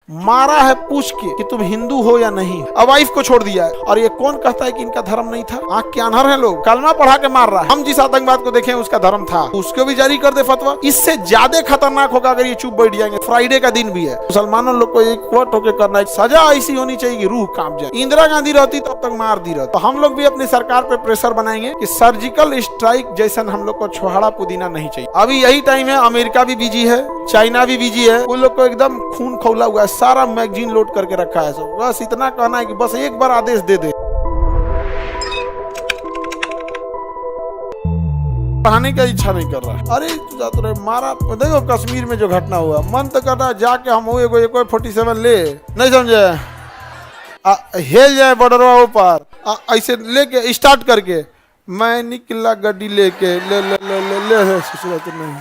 मारा है पूछ के कि तुम हिंदू हो या नहीं। अब वाइफ को छोड़ दिया है, और ये कौन कहता है कि इनका धर्म नहीं था? आंख के अनहर है लोग। कलमा पढ़ा के मार रहा है। हम जिस आतंकवाद को देखे उसका धर्म था, उसको भी जारी कर दे फतवा। इससे ज्यादा खतरनाक होगा अगर ये चुप बैठ जाएंगे। फ्राइडे का दिन भी है, मुसलमानों लोग को एक वोट होकर करना है, सजा ऐसी होनी चाहिए कि रूह कांप जाए। इंदिरा गांधी रहती तब तक मार दी रहती। तो हम लोग भी अपनी सरकार पे प्रेशर बनाएंगे कि सर्जिकल स्ट्राइक जैसा हम लोग को छोहाड़ा पुदीना नहीं चाहिए। अभी यही टाइम है, अमेरिका भी बिजी है, चाइना भी बिजी है, उन लोग को एकदम खून खौला हुआ है, सारा मैगजीन लोड करके रखा है। सब बस इतना कहना है कि बस एक बार आदेश दे दे। पढ़ाने का इच्छा नहीं कर रहा है। अरे जाते रहे मारा। देखो कश्मीर में जो घटना हुआ, मन तो कर रहा है जाके हम हुए कोई 47 ले, नहीं समझे, हेल जाए बॉर्डर ऊपर, ऐसे लेके स्टार्ट करके मैं निकला गड्डी लेके ले ले ले ले ले, ले नहीं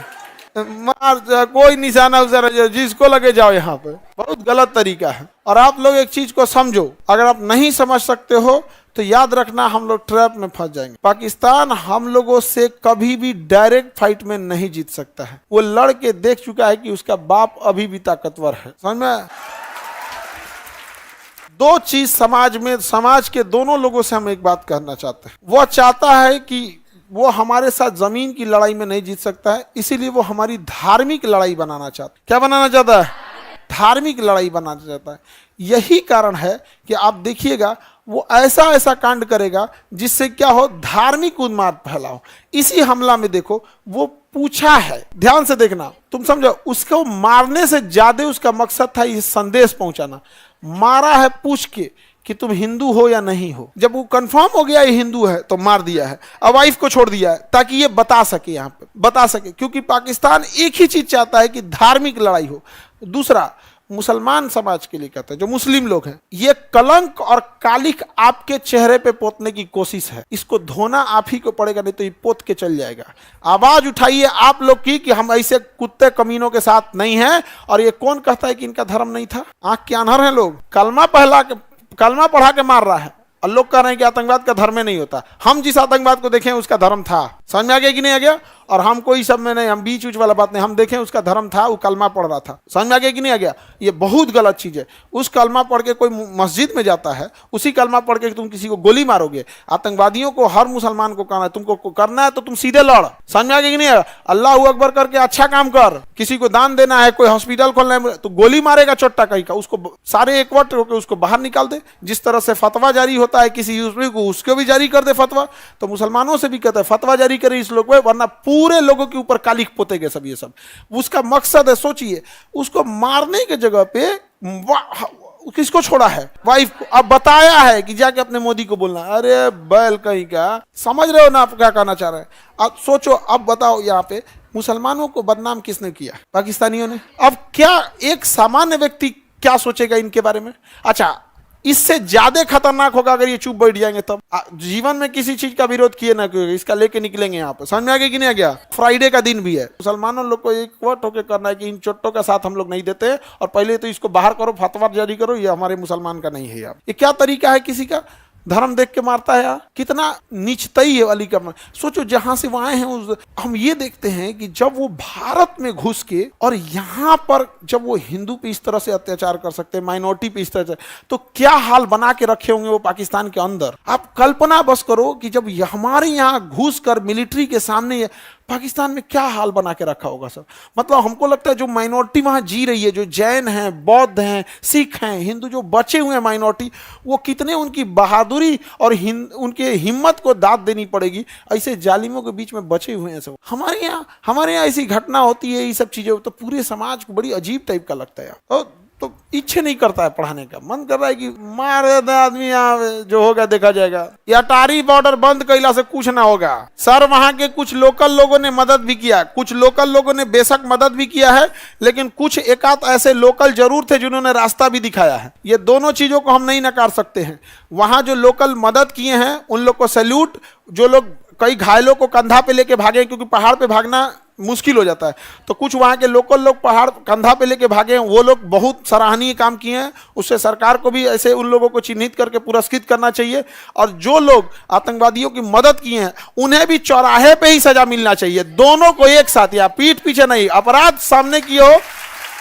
मार, कोई निशाना उधर जिसको लगे जाओ। यहाँ पे बहुत गलत तरीका है। और आप लोग एक चीज को समझो, अगर आप नहीं समझ सकते हो तो याद रखना हम लोग ट्रैप में फंस जाएंगे। पाकिस्तान हम लोगों से कभी भी डायरेक्ट फाइट में नहीं जीत सकता है। वो लड़ के देख चुका है कि उसका बाप अभी भी ताकतवर है। समझ में? दो चीज समाज में, समाज के दोनों लोगों से हम एक बात कहना चाहते हैं। वो चाहता है कि वो हमारे साथ जमीन की लड़ाई में नहीं जीत सकता है, इसीलिए वो हमारी धार्मिक लड़ाई बनाना चाहता है। क्या बनाना चाहता है? धार्मिक लड़ाई बनाना चाहता है। यही कारण है कि आप देखिएगा वो ऐसा ऐसा कांड करेगा जिससे क्या हो, धार्मिक उन्माद फैला हो। इसी हमला में देखो वो पूछा है, ध्यान से देखना, तुम समझो, उसको मारने से ज्यादा उसका मकसद था ये संदेश पहुंचाना। मारा है पूछ के कि तुम हिंदू हो या नहीं हो। जब वो कंफर्म हो गया ये हिंदू है तो मार दिया है। अब वाइफ को छोड़ दिया है ताकि ये बता सके, यहाँ पे बता सके, क्योंकि पाकिस्तान एक ही चीज चाहता है कि धार्मिक लड़ाई हो। दूसरा, मुसलमान समाज के लिए कहता है, जो मुस्लिम लोग हैं, ये कलंक और कालिक आपके चेहरे पे पोतने की कोशिश है। इसको धोना आप ही को पड़ेगा, नहीं तो ये पोत के चल जाएगा। आवाज उठाइए आप लोग की कि हम ऐसे कुत्ते कमीनों के साथ नहीं हैं। और ये कौन कहता है कि इनका धर्म नहीं था? आंख के अनहर है लोग। कलमा पढ़ा के मार रहा है और लोग कह रहे हैं कि आतंकवाद का धर्म नहीं होता। हम जिस आतंकवाद को देखें उसका धर्म था। समझ में आ गया कि नहीं आ गया? और हम कोई सब में नहीं, हम बीच उच वाला बात नहीं, हम देखें उसका धर्म था, वो कलमा पढ़ रहा था। समझ में आ गया कि नहीं आ गया? ये बहुत गलत चीज है। उस कलमा पढ़ के कोई मस्जिद में जाता है, उसी कलमा पढ़ के तुम किसी को गोली मारोगे। आतंकवादियों को, हर मुसलमान को कहना है, तुमको करना है तो तुम सीधे लड़। समझ में आ गया कि नहीं? अल्लाह अकबर करके अच्छा काम कर। किसी को दान देना है, कोई हॉस्पिटल खोलना है, तो गोली मारेगा चोट्टा कहीं का, उसको सारे एकवट होकर उसको बाहर निकाल दे। जिस तरह से फतवा जारी होता है किसी यूसुफी को, उसको भी जारी कर दे फतवा। तो मुसलमानों से भी कहता है फतवा जारी करे इस लोग पे, वरना पूरे लोगों के ऊपर कालिक पोतेंगे सब। ये सब उसका मकसद है। सोचिए, उसको मारने के जगह पे किसको छोड़ा है? वाइफ को। अब बताया है कि जाके अपने मोदी को बोलना। अरे बैल कहीं का, समझ रहे हो ना आप क्या कहना चाह रहे हैं? अब सोचो, अब बताओ, यहाँ पे मुसलमानों को बदनाम किसने किया? पाकिस्तानियों ने। अब क्या एक सामान्य व्यक्ति क्या सोचेगा इनके बारे में? अच्छा, इससे ज्यादा खतरनाक होगा अगर ये चुप बैठ जाएंगे तब। जीवन में किसी चीज का विरोध किए ना किए, इसका लेके निकलेंगे यहाँ पे। समझ में आ गया कि नहीं आ गया? फ्राइडे का दिन भी है, मुसलमानों लोग को एक वोट होकर करना है कि इन चोट्टों का साथ हम लोग नहीं देते, और पहले तो इसको बाहर करो, फतवा जारी करो, ये हमारे मुसलमान का नहीं है। यार ये क्या तरीका है? किसी का धर्म देख के मारता है यार, कितना नीचतई है वाली का। सोचो, जहां से वो आए हैं, हम ये देखते हैं कि जब वो भारत में घुस के और यहाँ पर जब वो हिंदू पे इस तरह से अत्याचार कर सकते हैं, माइनॉरिटी पे इस तरह से, तो क्या हाल बना के रखे होंगे वो पाकिस्तान के अंदर। आप कल्पना बस करो कि जब हमारे यहाँ घुस कर मिलिट्री के सामने पाकिस्तान में क्या हाल बना के रखा होगा सर। मतलब हमको लगता है जो माइनॉरिटी वहां जी रही है, जो जैन हैं, बौद्ध हैं, सिख हैं, हिंदू, जो बचे हुए हैं माइनॉरिटी, वो कितने उनकी बहादुरी और उनके हिम्मत को दाद देनी पड़ेगी। ऐसे जालिमों के बीच में बचे हुए हैं सब। हमारे यहाँ ऐसी घटना होती है, ये सब चीजें, तो पूरे समाज को बड़ी अजीब टाइप का लगता है। तो इच्छा नहीं करता है पढ़ाने का, मन कर रहा है कि मारे दे आदमी, यहाँ जो होगा देखा जाएगा। या अटारी बॉर्डर बंद कैला से कुछ ना होगा सर। वहां के कुछ लोकल लोगों ने मदद भी किया, कुछ लोकल लोगों ने बेशक मदद भी किया है, लेकिन कुछ एकाध ऐसे लोकल जरूर थे जिन्होंने रास्ता भी दिखाया है। ये दोनों चीजों को हम नहीं नकार सकते हैं। वहां जो लोकल मदद किए हैं उन लोग को सैल्यूट। जो लोग कई घायलों को कंधा पे लेके भागे, क्योंकि पहाड़ पे भागना मुश्किल हो जाता है, तो कुछ वहाँ के लोकल लोग पहाड़ कंधा पे लेके भागे हैं, वो लोग बहुत सराहनीय काम किए हैं। उससे सरकार को भी ऐसे उन लोगों को चिन्हित करके पुरस्कृत करना चाहिए। और जो लोग आतंकवादियों की मदद किए हैं उन्हें भी चौराहे पे ही सजा मिलना चाहिए, दोनों को एक साथ, या पीठ पीछे नहीं। अपराध सामने किए हो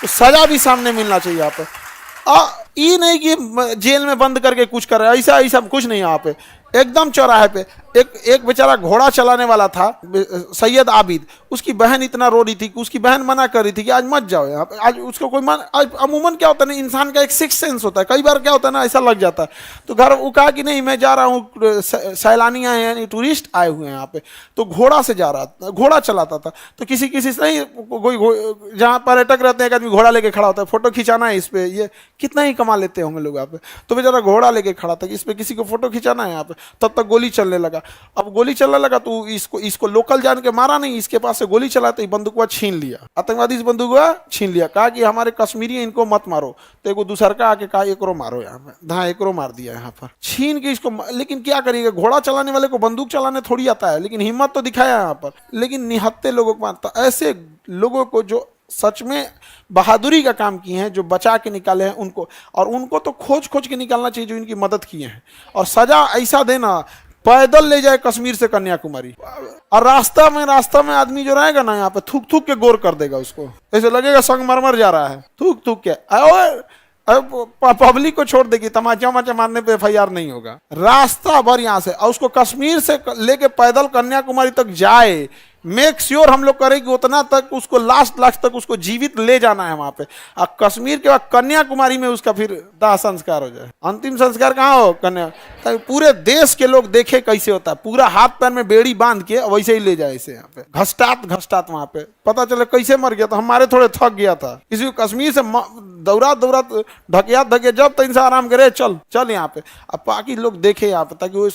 तो सजा भी सामने मिलना चाहिए। यहाँ पे ये नहीं कि जेल में बंद करके कुछ कर रहा है, ऐसा ऐसा कुछ नहीं। यहाँ पे एकदम चौराहे पे एक बेचारा घोड़ा चलाने वाला था, सैयद आबिद, उसकी बहन इतना रो रही थी कि उसकी बहन मना कर रही थी कि आज मत जाओ यहाँ पे। आज उसको कोई अमूमन क्या होता है ना, इंसान का एक सिक्स सेंस होता है, कई बार क्या होता है ना ऐसा लग जाता है। तो घर वो कहा कि नहीं मैं जा रहा हूँ, सैलानी आए हैं, टूरिस्ट आए हुए हैं यहाँ पे। तो घोड़ा से जा रहा था, घोड़ा चलाता था। तो किसी से नहीं, कोई जहाँ पर्यटक रहते हैं एक आदमी घोड़ा लेके खड़ा होता है, फोटो खिंचाना है इस पे, ये कितना ही कमा लेते होंगे लोग यहाँ पे। तो बेचारा घोड़ा लेके खड़ा था कि इस पे किसी को फोटो खिंचाना है यहाँ पे। तब तक गोली चलने लगा। अब गोली चलने लगा तो इसको लोकल जान के मारा नहीं, इसके पास से गोली चला तो बंदूकवा छीन लिया, आतंकवादी इस बंदूकवा छीन लिया। कहा कि हमारे कश्मीरी इनको मत मारो। तो एक दूसर का आके कहा एकरो मारो, यहाँ पे हाँ एकरो मार दिया यहाँ पर छीन के इसको। लेकिन क्या करिएगा, घोड़ा चलाने वाले को बंदूक चलाने थोड़ी आता है, लेकिन हिम्मत तो दिखाया यहाँ पर। लेकिन निहत्ते लोगों को मारता, ऐसे लोगों को जो सच में बहादुरी का काम किए हैं, जो बचा के निकाले हैं उनको, और उनको तो खोज खोज के निकालना चाहिए जो इनकी मदद किए हैं। और सजा ऐसा देना, पैदल ले जाए कश्मीर से कन्याकुमारी, और रास्ता में आदमी जो रहेगा ना यहाँ पे थूक थूक के गोर कर देगा उसको, ऐसे लगेगा संगमरमर जा रहा है, थूक थूक के। पब्लिक को छोड़ देगी, तमाचा वमाचा मारने पे FIR नहीं होगा। रास्ता भर यहाँ से, और उसको कश्मीर से लेके पैदल कन्याकुमारी तक जाए, मेक श्योर हम लोग करें कि उतना तक उसको लास्ट तक उसको जीवित ले जाना है वहां पे। और कश्मीर के बाद कन्याकुमारी में उसका फिर दाह संस्कार हो जाए। अंतिम संस्कार कहाँ हो, कन्या, पूरे देश के लोग देखे कैसे होता है, पूरा हाथ पैर में बेड़ी बांध के वैसे ही ले जाए इसे यहाँ पे, घसटात वहां पे, पता चले कैसे मर गया था, हमारे थोड़े थक गया था, किसी को कश्मीर से दौरा ढकिया जब तक इंसान आराम करे, चल यहाँ पे। अब बाकी लोग देखे यहाँ पे, ताकि वो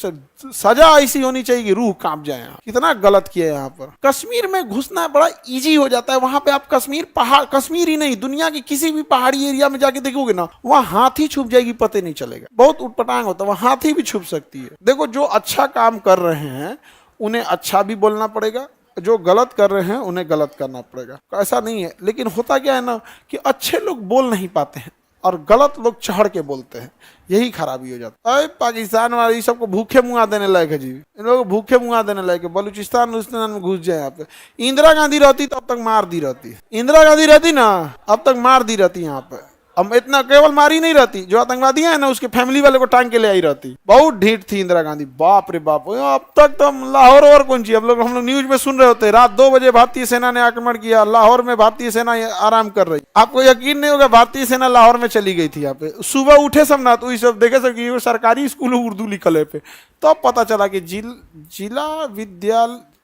सजा ऐसी होनी चाहिए कि रूह कांप जाए। कितना गलत किया है यहाँ पर। कश्मीर में घुसना बड़ा इजी हो जाता है। वहां पे आप कश्मीर ही नहीं, दुनिया की किसी भी पहाड़ी एरिया में जाके देखोगे ना, वहां हाथी छुप जाएगी, पता नहीं चलेगा। बहुत उटपटांग होता है, वहां हाथी भी छुप सकती है। देखो, जो अच्छा काम कर रहे हैं उन्हें अच्छा भी बोलना पड़ेगा, जो गलत कर रहे हैं उन्हें गलत करना पड़ेगा। ऐसा नहीं है, लेकिन होता क्या है ना कि अच्छे लोग बोल नहीं पाते हैं और गलत लोग चढ़ के बोलते हैं, यही खराबी हो जाता है। पाकिस्तान वाले सबको भूखे मुँह देने लायक है जी, इन लोगों को भूखे मुँह देने लायक है। बलूचिस्तान में घुस जाए यहाँ पे। इंदिरा गांधी रहती तो अब तक मार दी रहती, इंदिरा गांधी रहती ना अब तक मार दी रहती यहाँ पे। अब इतना केवल मारी नहीं रहती, जो आतंकवादी है ना उसके फैमिली वाले को टांग के ले आई रहती। बहुत ढीठ थी इंदिरा गांधी, बाप रे बाप। अब तक तो लाहौर और कौन सी, हम लोग न्यूज में सुन रहे होते, रात 2 बजे भारतीय सेना ने आक्रमण किया, लाहौर में भारतीय सेना आराम कर रही। आपको यकीन नहीं होगा, भारतीय सेना लाहौर में चली गई थी यहाँ पे। सुबह उठे सब ना तो सब देखे सब कि सरकारी स्कूल उर्दू लिखल है पे, तब तो पता चला कि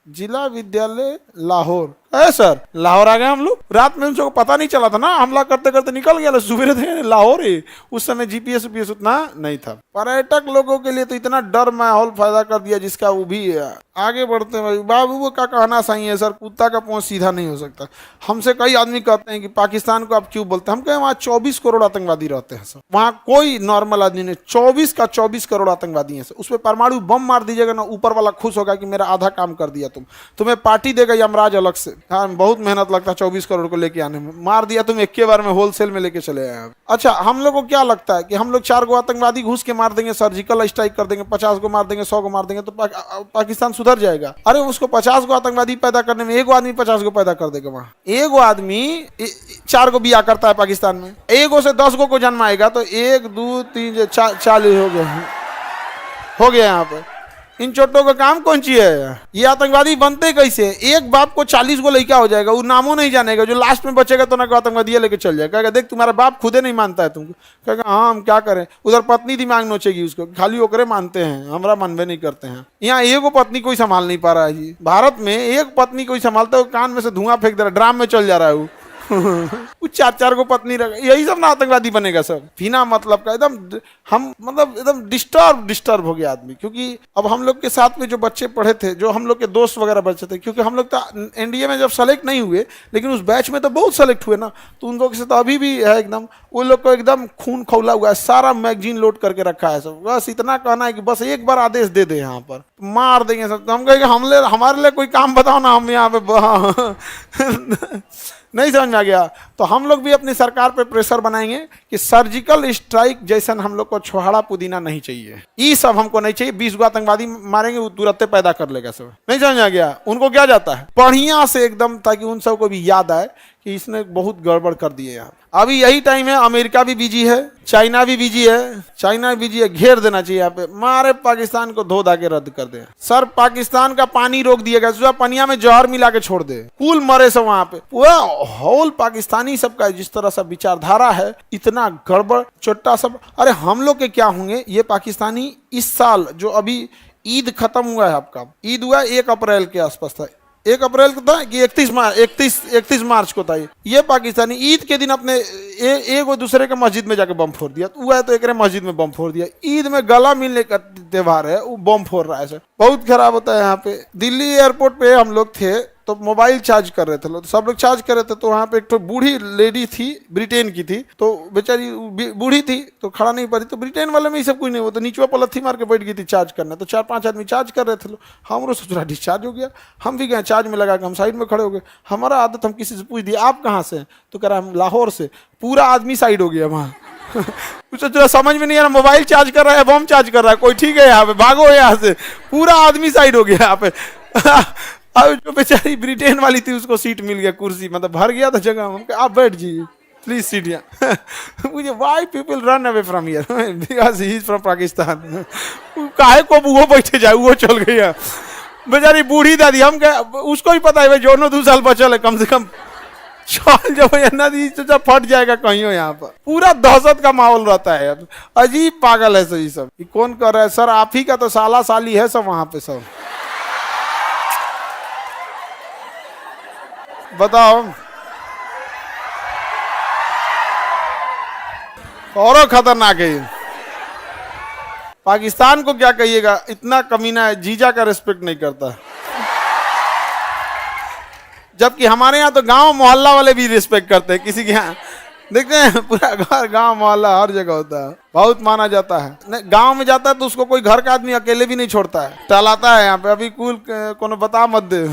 जिला विद्यालय लाहौर है सर। लाहौर आ गए हम लोग, रात में उनको पता नहीं चला था ना, हमला करते करते निकल गया, सुबह थे लाहौर ही। उस समय GPS उतना नहीं था। पर्यटक लोगों के लिए तो इतना डर माहौल पैदा कर दिया जिसका वो भी आगे बढ़ते हैं। बाबू का कहना सही है सर, कुत्ता का पहुंच सीधा नहीं हो सकता। हमसे कई आदमी कहते हैं कि पाकिस्तान को आप क्यों बोलते हैं, हम कहें वहाँ 24 करोड़ आतंकवादी रहते हैं सर, वहाँ कोई नॉर्मल आदमी नहीं, 24 करोड़ आतंकवादी है सर। उस पर परमाणु बम मार दीजिएगा ना, ऊपर वाला खुश होगा कि मेरा आधा काम कर दिया, तुम्हें पार्टी देगा यमराज अलग से। हाँ, बहुत मेहनत लगता है 24 करोड़ को लेके आने में, मार दिया तुम एक के बार में, होलसेल में लेके चले आए। अच्छा, हम लोग को क्या लगता है कि हम लोग 4 गो आतंकवादी घुस के मार देंगे, सर्जिकल स्ट्राइक कर देंगे, 50 को मार देंगे, 100 को मार देंगे तो पाकिस्तान सुधर जाएगा? अरे उसको 50 गो आतंकवादी पैदा करने में 1 गो आदमी 50 गो पैदा कर देगा। वहां 1 गो आदमी 4 गो बिया करता है पाकिस्तान में, 1 गो से 10 गो को जन्माएगा तो 1 2 3 40 हो गया यहाँ पे। इन चोटों का काम कौन सी है? ये आतंकवादी बनते कैसे? एक बाप को 40 गो लड़का हो जाएगा, वो नामों नहीं जानेगा, जो लास्ट में बचेगा तो ना आतंकवादी लेके चल जाएगा, कहेगा देख तुम्हारा बाप खुदे नहीं मानता है तुमको, कहेगा हाँ हम क्या करें। उधर पत्नी दिमाग नोचेगी उसको, खाली ओकरे मानते हैं, हमरा मानवे नहीं करते हैं। यहाँ 1 पत्नी कोई संभाल नहीं पा रहा है जी, भारत में 1 पत्नी कोई संभालता है, कान में से धुआं फेंक दे रहा है, ड्राम में चल जा रहा है वो। 4 गो पत्नी रख, यही सब ना आतंकवादी बनेगा सब, बिना मतलब का। एकदम हम मतलब एकदम डिस्टर्ब हो गया आदमी। क्योंकि अब हम लोग के साथ में जो बच्चे पढ़े थे, जो हम लोग के दोस्त वगैरह बच्चे थे, क्योंकि हम लोग तो NDA में जब सेलेक्ट नहीं हुए, लेकिन उस बैच में तो बहुत सेलेक्ट हुए ना, तो उन लोग से तो अभी भी है एकदम, वो लोग को एकदम खून खौला हुआ है, सारा मैगजीन लोड करके रखा है सब। बस इतना कहना है कि बस एक बार आदेश दे दे, यहाँ पर मार देंगे सब। तो हम कहेंगे हमारे लिए कोई काम बताओ ना, हम यहाँ पे नहीं समझ में आ गया। तो हम लोग भी अपनी सरकार पे प्रेशर बनाएंगे कि सर्जिकल स्ट्राइक जैसा हम लोग को छोहाड़ा पुदीना नहीं चाहिए, ये सब हमको नहीं चाहिए। 20 गो आतंकवादी मारेंगे वो तुरंत पैदा कर लेगा सब, नहीं समझ आ गया। उनको क्या जाता है बढ़िया से एकदम, ताकि उन सबको भी याद आए कि इसने बहुत गड़बड़ कर दिए यहाँ। अभी यही टाइम है, अमेरिका भी बिजी है, चाइना भी बिजी है, चाइना भी बिजी है, घेर देना चाहिए यहाँ पे, मारे पाकिस्तान को धो धा के रद्द कर दे सर। पाकिस्तान का पानी रोक दिएगा, सुबह पनिया में जहर मिला के छोड़ दे, कुल मरे सब वहां पे। पूरा होल पाकिस्तानी सबका जिस तरह से विचारधारा है, इतना गड़बड़ चोट्टा सब। अरे हम लोग के क्या होंगे ये पाकिस्तानी। इस साल जो अभी ईद खत्म हुआ है, आपका ईद हुआ 1 अप्रैल के आसपास था, 1 अप्रैल को था कि 31 मार्च को था। ये पाकिस्तानी ईद के दिन अपने एक दूसरे के मस्जिद में जाके बम फोड़ दिया। हुआ है तो एक मस्जिद में बम फोड़ दिया। ईद में गला मिलने का त्योहार है, वो बम फोड़ रहा है सर, बहुत खराब होता है यहाँ पे। दिल्ली एयरपोर्ट पे हम लोग थे तो मोबाइल चार्ज कर रहे थे लोग, सब लोग चार्ज कर रहे थे। तो वहाँ पे एक तो बूढ़ी लेडी थी, ब्रिटेन की थी, तो बेचारी बूढ़ी थी तो खड़ा नहीं पाती। तो ब्रिटेन वाले में ही सब कुछ नहीं, वो तो नीचवा पलथी मार के बैठ गई थी चार्ज करना। तो 4-5 आदमी चार्ज कर रहे थे लोग, हमरो सोच डिस्चार्ज हो गया, हम भी गए चार्ज में लगा के हम साइड में खड़े हो गए। हमारा आदत, हम किसी से पूछ दिया आप कहाँ से, तो कह रहा हम लाहौर से। पूरा आदमी साइड हो गया वहाँ। कुछ समझ में नहीं आ रहा, मोबाइल चार्ज कर रहा है, बम चार्ज कर रहा है, कोई ठीक है यहाँ पे, भागो यहाँ से। पूरा आदमी साइड हो गया यहाँ पे। अब जो बेचारी ब्रिटेन वाली थी उसको सीट मिल गया, कुर्सी मतलब भर गया था जगह। हम आप बैठ जाइए प्लीज सीट यहाँ। मुझे why people run away from here because he is from Pakistan. काहे को वो बैठे जाए, वो चल गया बेचारी बूढ़ी दादी। हम क्या उसको ही पता है भाई, जो 2 साल बचल है कम से कम, चल जब नदी तो जब फट जाएगा कहीं हो। यहाँ पर पूरा दहशत का माहौल रहता है। अब अजीब पागल है सही सब। कौन कर रहा है सर, आप ही का तो साला साली है सब वहां पे सब। बताओ और खतरनाक है। पाकिस्तान को क्या कहिएगा, इतना कमीना है, जीजा का रिस्पेक्ट नहीं करता। जबकि हमारे यहाँ तो गांव मोहल्ला वाले भी रिस्पेक्ट करते हैं। किसी के यहाँ देखते हैं पूरा घर गांव मोहल्ला हर जगह होता है, बहुत माना जाता है। गांव में जाता है तो उसको कोई घर का आदमी अकेले भी नहीं छोड़ता है, टहलाता है यहाँ पे। अभी कुल कोनो बता मत दे।